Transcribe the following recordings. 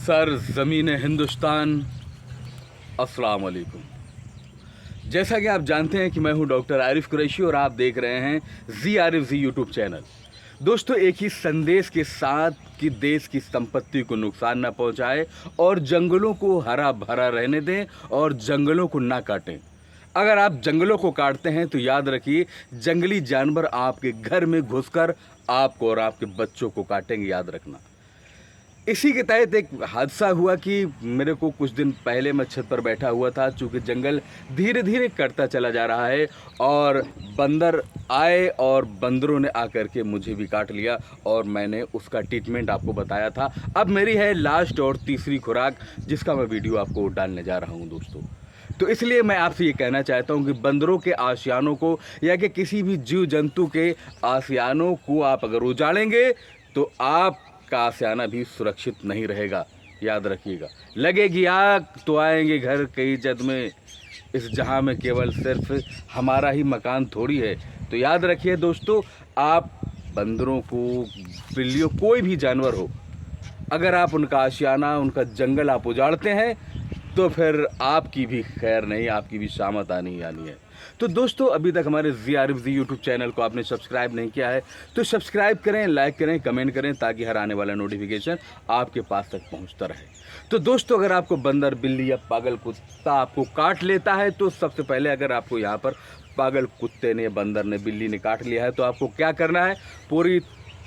Sir ज़मीन हिंदुस्तान, अस्सलाम वालेकुम। जैसा कि आप जानते हैं कि मैं हूं डॉक्टर आरिफ कुरैशी और आप देख रहे हैं जी आरिफ जी यूट्यूब चैनल। दोस्तों, एक ही संदेश के साथ कि देश की संपत्ति को नुकसान न पहुंचाए और जंगलों को हरा भरा रहने दें और जंगलों को ना काटें। अगर आप जंगलों को काटते हैं तो याद रखिए, जंगली जानवर आपके घर में घुसकर आपको और आपके बच्चों को काटेंगे, याद रखना। इसी के तहत एक हादसा हुआ कि मेरे को कुछ दिन पहले मैं छत पर बैठा हुआ था, चूँकि जंगल धीरे धीरे कटता चला जा रहा है और बंदर आए और बंदरों ने आकर के मुझे भी काट लिया और मैंने उसका ट्रीटमेंट आपको बताया था। अब मेरी है लास्ट और तीसरी खुराक, जिसका मैं वीडियो आपको डालने जा रहा हूँ दोस्तों। तो इसलिए मैं आपसे ये कहना चाहता हूँ कि बंदरों के आशियानों को या कि किसी भी जीव जंतु के आशियानों को आप अगर उजाड़ेंगे तो आप का आशियाना भी सुरक्षित नहीं रहेगा, याद रखिएगा। लगेगी आग तो आएंगे घर कई जद में, इस जहां में केवल सिर्फ हमारा ही मकान थोड़ी है। तो याद रखिए दोस्तों, आप बंदरों को, बिल्लियों, कोई भी जानवर हो, अगर आप उनका आशियाना, उनका जंगल आप उजाड़ते हैं तो फिर आपकी भी खैर नहीं, आपकी भी शामत आनी है। तो दोस्तों, अभी तक हमारे जी आरिफ जी यूट्यूब चैनल को आपने सब्सक्राइब नहीं किया है तो सब्सक्राइब करें, लाइक करें, कमेंट करें, ताकि हर आने वाला नोटिफिकेशन आपके पास तक पहुंचता रहे। तो दोस्तों, अगर आपको बंदर, बिल्ली या पागल कुत्ता आपको काट लेता है तो सबसे पहले, अगर आपको यहाँ पर पागल कुत्ते ने, बंदर ने, बिल्ली ने काट लिया है तो आपको क्या करना है पूरी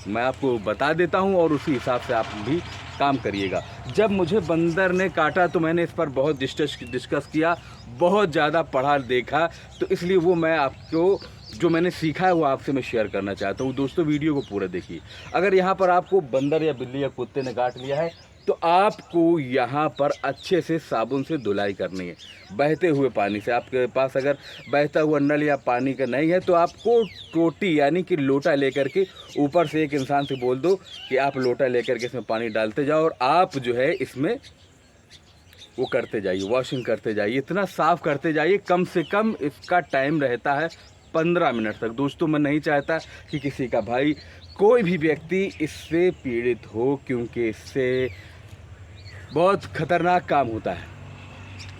मैं आपको बता देता हूं और उसी हिसाब से आप भी काम करिएगा। जब मुझे बंदर ने काटा तो मैंने इस पर बहुत डिस्कस किया, बहुत ज़्यादा पढ़ा देखा, तो इसलिए वो मैं आपको जो मैंने सीखा है वो आपसे मैं शेयर करना चाहता हूँ। दोस्तों, वीडियो को पूरा देखिए। अगर यहाँ पर आपको बंदर या बिल्ली या कुत्ते ने काट लिया है तो आपको यहाँ पर अच्छे से साबुन से धुलाई करनी है, बहते हुए पानी से। आपके पास अगर बहता हुआ नल या पानी का नहीं है तो आपको टोटी यानी कि लोटा लेकर के ऊपर से एक इंसान से बोल दो कि आप लोटा लेकर के इसमें पानी डालते जाओ और आप जो है इसमें वो करते जाइए, वॉशिंग करते जाइए, इतना साफ़ करते जाइए। कम से कम इसका टाइम रहता है 15 मिनट तक। दोस्तों, मैं नहीं चाहता कि किसी का भाई, कोई भी व्यक्ति इससे पीड़ित हो, क्योंकि इससे बहुत ख़तरनाक काम होता है।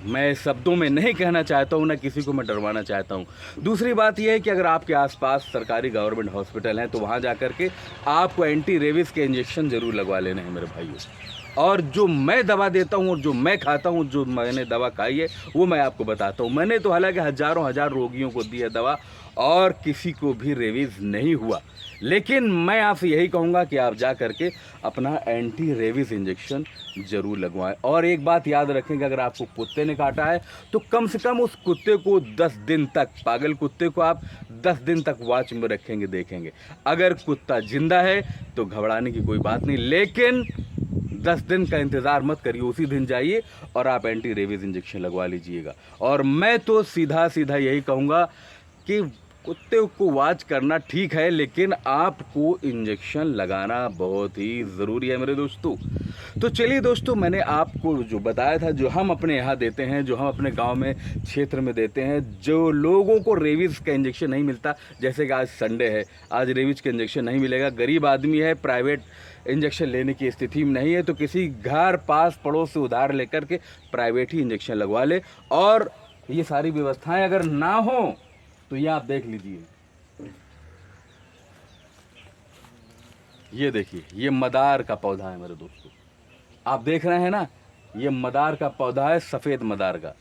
मैं शब्दों में नहीं कहना चाहता हूँ, ना किसी को मैं डरवाना चाहता हूँ। दूसरी बात यह है कि अगर आपके आसपास सरकारी गवर्नमेंट हॉस्पिटल हैं तो वहाँ जा कर के आपको एंटी रेबीज़ के इंजेक्शन ज़रूर लगवा लेने हैं मेरे भाइयों। और जो मैं दवा देता हूँ और जो मैं खाता हूँ, जो मैंने दवा खाई है वो मैं आपको बताता हूँ। मैंने तो हालांकि हज़ारों रोगियों को दी है दवा और किसी को भी रेबीज़ नहीं हुआ, लेकिन मैं आपसे यही कहूँगा कि आप जा करके अपना एंटी रेबीज़ इंजेक्शन ज़रूर लगवाएं। और एक बात याद रखें कि अगर आपको कुत्ते ने काटा है तो कम से कम उस कुत्ते को 10 दिन तक, पागल कुत्ते को आप 10 दिन तक वॉच में रखेंगे, देखेंगे। अगर कुत्ता जिंदा है तो घबराने की कोई बात नहीं, लेकिन 10 दिन का इंतज़ार मत करिए, उसी दिन जाइए और आप एंटी रेबीज़ इंजेक्शन लगवा लीजिएगा। और मैं तो सीधा यही कहूँगा कि कुत्ते को वॉच करना ठीक है, लेकिन आपको इंजेक्शन लगाना बहुत ही ज़रूरी है मेरे दोस्तों। तो चलिए दोस्तों, मैंने आपको जो बताया था, जो हम अपने यहाँ देते हैं, जो हम अपने गांव में, क्षेत्र में देते हैं, जो लोगों को रेबीज़ का इंजेक्शन नहीं मिलता, जैसे कि आज संडे है, आज रेबीज़ का इंजेक्शन नहीं मिलेगा, गरीब आदमी है, प्राइवेट इंजेक्शन लेने की स्थिति में नहीं है, तो किसी घर पास पड़ोस से उधार लेकर के प्राइवेट ही इंजेक्शन लगवा ले। और ये सारी व्यवस्थाएं अगर ना हो तो ये आप देख लीजिए, ये देखिए, ये मदार का पौधा है मेरे दोस्तों, आप देख रहे हैं ना, ये मदार का पौधा है, सफ़ेद मदार का।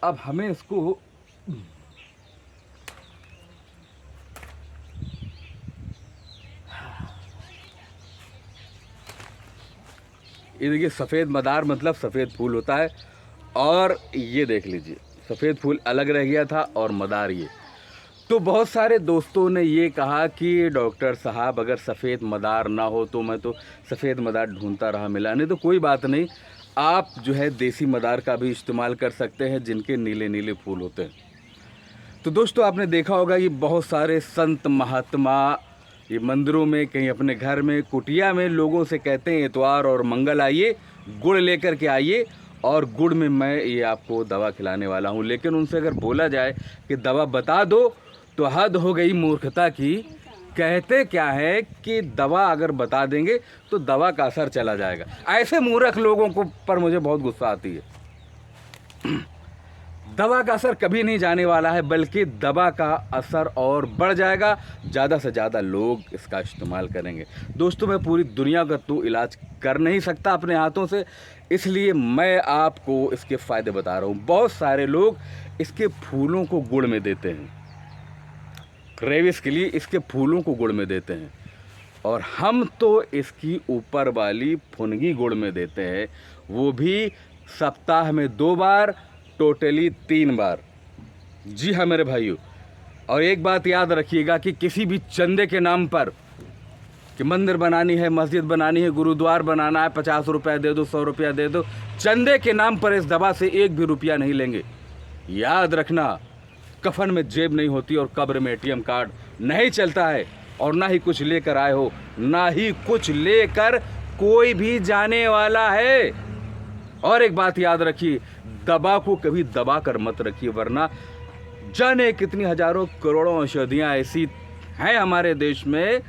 अब हमें इसको ये देखिए, सफ़ेद मदार मतलब सफ़ेद फूल होता है। और ये देख लीजिए, सफ़ेद फूल अलग रह गया था और मदार ये। तो बहुत सारे दोस्तों ने ये कहा कि डॉक्टर साहब, अगर सफ़ेद मदार ना हो तो मैं तो सफ़ेद मदार ढूंढता रहा, मिला नहीं। तो कोई बात नहीं, आप जो है देसी मदार का भी इस्तेमाल कर सकते हैं, जिनके नीले नीले फूल होते हैं। तो दोस्तों, आपने देखा होगा कि बहुत सारे संत महात्मा ये मंदिरों में, कहीं अपने घर में, कुटिया में लोगों से कहते हैं इतवार और मंगल आइए, गुड़ लेकर के आइए और गुड़ में मैं ये आपको दवा खिलाने वाला हूँ। लेकिन उनसे अगर बोला जाए कि दवा बता दो तो हद हो गई मूर्खता की कहते क्या है कि दवा अगर बता देंगे तो दवा का असर चला जाएगा। ऐसे मूर्ख लोगों को पर मुझे बहुत गुस्सा आती है। दवा का असर कभी नहीं जाने वाला है, बल्कि दवा का असर और बढ़ जाएगा। ज़्यादा से ज़्यादा लोग इसका इस्तेमाल करेंगे। दोस्तों, मैं पूरी दुनिया का तो इलाज कर नहीं सकता अपने हाथों से, इसलिए मैं आपको इसके फ़ायदे बता रहा हूँ। बहुत सारे लोग इसके फूलों को गुड़ में देते हैं, रेविस के लिए इसके फूलों को गुड़ में देते हैं, और हम तो इसकी ऊपर वाली फुनगी गुड़ में देते हैं, वो भी सप्ताह में 2 बार, टोटली 3 बार। जी हाँ मेरे भाइयों, और एक बात याद रखिएगा कि किसी भी चंदे के नाम पर कि मंदिर बनानी है, मस्जिद बनानी है, गुरुद्वार बनाना है, 50 रुपया दे दो, 100 रुपया दे दो, चंदे के नाम पर इस दवा से 1 भी रुपया नहीं लेंगे। याद रखना, कफन में जेब नहीं होती और कब्र में ATM कार्ड नहीं चलता है, और ना ही कुछ लेकर आए हो, ना ही कुछ लेकर कोई भी जाने वाला है। और एक बात याद रखिए, दवा को कभी दबा कर मत रखिए, वरना जाने कितनी हजारों करोड़ों औषधियाँ ऐसी हैं हमारे देश में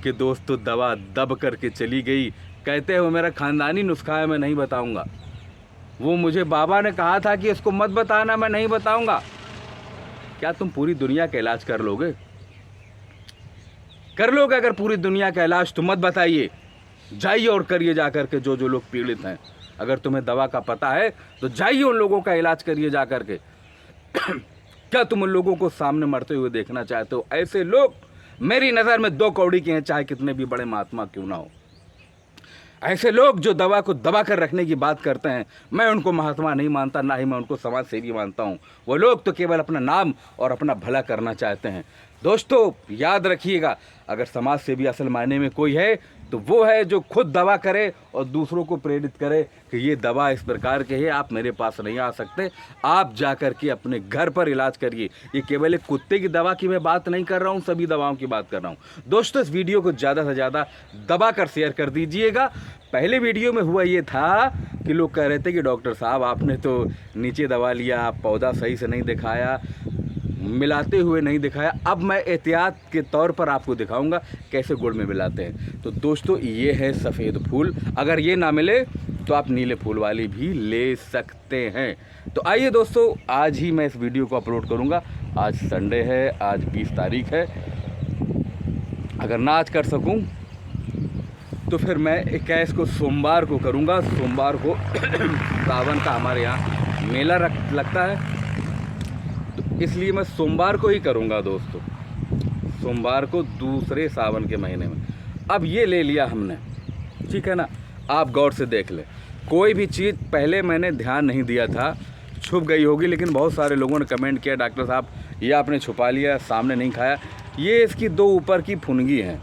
कि दोस्तों दवा दब करके चली गई। कहते हैं वो मेरा खानदानी नुस्खा है, मैं नहीं बताऊंगा। वो मुझे बाबा ने कहा था कि इसको मत बताना, मैं नहीं बताऊंगा। क्या तुम पूरी दुनिया का इलाज कर लोगे? कर लोगे अगर पूरी दुनिया का इलाज तो मत बताइए, जाइए और करिए जा करके। जो जो लोग पीड़ित हैं, अगर तुम्हें दवा का पता है तो जाइए उन लोगों का इलाज करिए जा करके। क्या तुम उन लोगों को सामने मरते हुए देखना चाहते हो? ऐसे लोग मेरी नज़र में 2 कौड़ी के हैं, चाहे कितने भी बड़े महात्मा क्यों ना हो। ऐसे लोग जो दवा को दबा कर रखने की बात करते हैं, मैं उनको महात्मा नहीं मानता, ना ही मैं उनको समाज सेवी मानता हूँ। वो लोग तो केवल अपना नाम और अपना भला करना चाहते हैं। दोस्तों याद रखिएगा, अगर समाज सेवी असल मायने में कोई है तो वो है जो खुद दवा करे और दूसरों को प्रेरित करे कि ये दवा इस प्रकार के है, आप मेरे पास नहीं आ सकते, आप जा कर के अपने घर पर इलाज करिए। ये केवल एक कुत्ते की दवा की मैं बात नहीं कर रहा हूँ, सभी दवाओं की बात कर रहा हूँ। दोस्तों, इस वीडियो को ज़्यादा से ज़्यादा दबा कर शेयर कर दीजिएगा। पहले वीडियो में हुआ ये था कि लोग कह रहे थे कि डॉक्टर साहब आपने तो नीचे दवा लिया, पौधा सही से नहीं दिखाया, मिलाते हुए नहीं दिखाया। अब मैं एहतियात के तौर पर आपको दिखाऊंगा कैसे गुड़ में मिलाते हैं। तो दोस्तों, ये है सफ़ेद फूल, अगर ये ना मिले तो आप नीले फूल वाली भी ले सकते हैं। तो आइए दोस्तों, आज ही मैं इस वीडियो को अपलोड करूंगा। आज संडे है, आज 20 तारीख है। अगर ना आज कर सकूं तो फिर मैं 21 को सोमवार को करूंगा। सोमवार को सावन का हमारे यहाँ मेला लगता है, तो इसलिए मैं सोमवार को ही करूंगा दोस्तों, सोमवार को दूसरे सावन के महीने में। अब ये ले लिया हमने, ठीक है ना। आप गौर से देख लें, कोई भी चीज़ पहले मैंने ध्यान नहीं दिया था, छुप गई होगी, लेकिन बहुत सारे लोगों ने कमेंट किया डॉक्टर साहब ये आपने छुपा लिया, सामने नहीं खाया। ये इसकी 2 ऊपर की फुनगी हैं।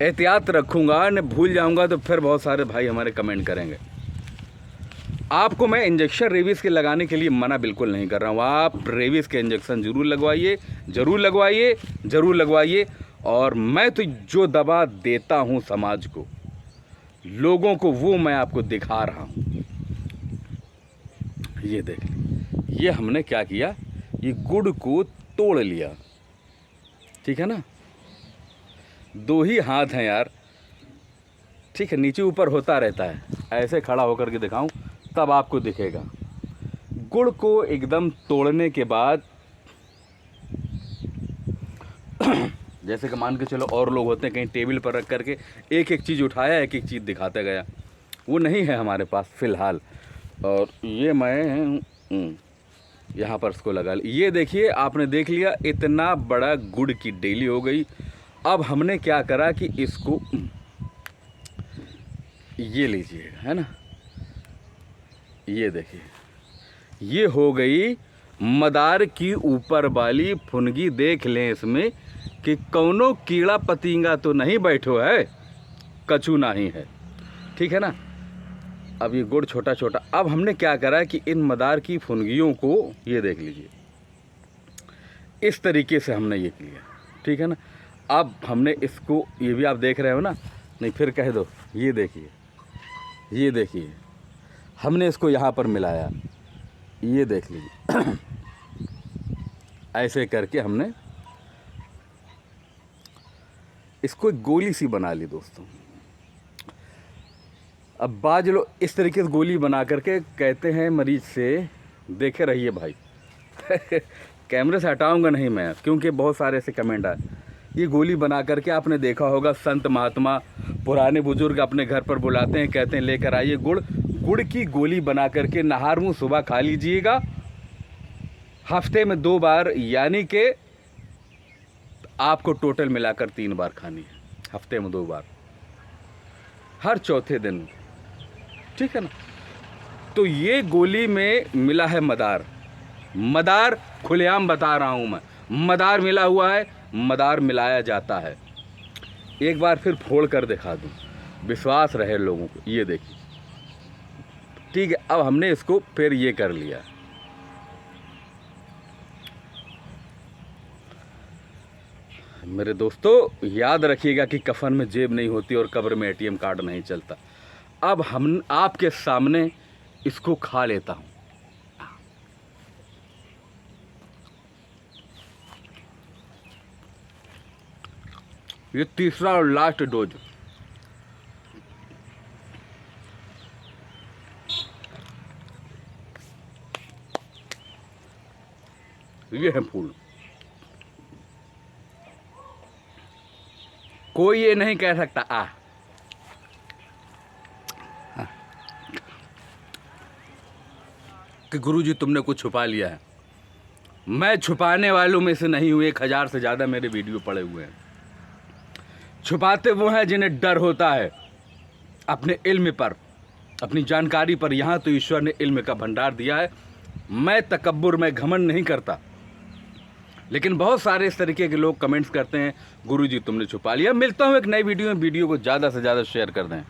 एहतियात रखूँगा, न भूल जाऊँगा तो फिर बहुत सारे भाई हमारे कमेंट करेंगे। आपको मैं इंजेक्शन रेबीज़ के लगाने के लिए मना बिल्कुल नहीं कर रहा हूँ। आप रेबीज़ के इंजेक्शन ज़रूर लगवाइए, ज़रूर लगवाइए, ज़रूर लगवाइए। और मैं तो जो दवा देता हूँ समाज को, लोगों को, वो मैं आपको दिखा रहा हूँ। ये देख, ये हमने क्या किया, ये गुड़ को तोड़ लिया, ठीक है ना। 2 ही हाथ हैं यार, ठीक है, नीचे ऊपर होता रहता है। ऐसे खड़ा होकर के दिखाऊं तब आपको दिखेगा। गुड़ को एकदम तोड़ने के बाद जैसे कि मान के चलो और लोग होते हैं कहीं टेबल पर रख करके एक एक चीज़ उठाया, एक एक चीज़ दिखाते गया, वो नहीं है हमारे पास फ़िलहाल। और ये मैं यहाँ पर इसको लगा लिया। ये देखिए, आपने देख लिया, इतना बड़ा गुड़ की डेली हो गई। अब हमने क्या करा कि इसको ये लीजिएगा, है ना, ये देखिए, ये हो गई मदार की ऊपर वाली फुनगी। देख लें इसमें कि कौनो कीड़ा पतिंगा तो नहीं बैठो है, कछू नहीं है, ठीक है ना। अब ये गुड़ छोटा छोटा, अब हमने क्या करा कि इन मदार की फुनगियों को, ये देख लीजिए, इस तरीके से हमने ये किया, ठीक है ना। अब हमने इसको, ये भी आप देख रहे हो ना, नहीं फिर कह दो, ये देखिए, ये देखिए, हमने इसको यहाँ पर मिलाया, ये देख लीजिए। ऐसे करके हमने इसको एक गोली सी बना ली दोस्तों। अब बाज लोग इस तरीके से गोली बना करके कहते हैं मरीज से, देखे रहिए भाई कैमरे से हटाऊंगा नहीं मैं, क्योंकि बहुत सारे ऐसे कमेंट आए। ये गोली बना करके आपने देखा होगा, संत महात्मा पुराने बुजुर्ग अपने घर पर बुलाते हैं, कहते हैं लेकर आइए गुड़ की गोली बना करके नहार मुँह सुबह खा लीजिएगा, हफ्ते में 2 बार, यानी कि आपको टोटल मिलाकर 3 बार खानी है, हफ्ते में 2 बार, हर चौथे दिन, ठीक है ना। तो ये गोली में मिला है मदार खुलेआम बता रहा हूं मैं, मदार मिला हुआ है, मदार मिलाया जाता है। एक बार फिर फोड़ कर दिखा दूं, विश्वास रहे लोगों को। ये देखिए, ठीक है। अब हमने इसको फिर ये कर लिया। मेरे दोस्तों याद रखिएगा कि कफन में जेब नहीं होती और कब्र में ATM कार्ड नहीं चलता। अब हम आपके सामने इसको खा लेता हूं। ये तीसरा और लास्ट डोज। ये है फूल। कोई ये नहीं कह सकता कि गुरुजी तुमने कुछ छुपा लिया है। मैं छुपाने वालों में से नहीं हूं। 1000 से ज़्यादा मेरे वीडियो पड़े हुए हैं। छुपाते वो हैं जिन्हें डर होता है अपने इल्म पर, अपनी जानकारी पर। यहाँ तो ईश्वर ने इल्म का भंडार दिया है। मैं तकब्बुर में घमंड नहीं करता, लेकिन बहुत सारे इस तरीके के लोग कमेंट्स करते हैं गुरुजी तुमने छुपा लिया। मिलता हूँ एक नई वीडियो में। वीडियो को ज़्यादा से ज़्यादा शेयर कर दें।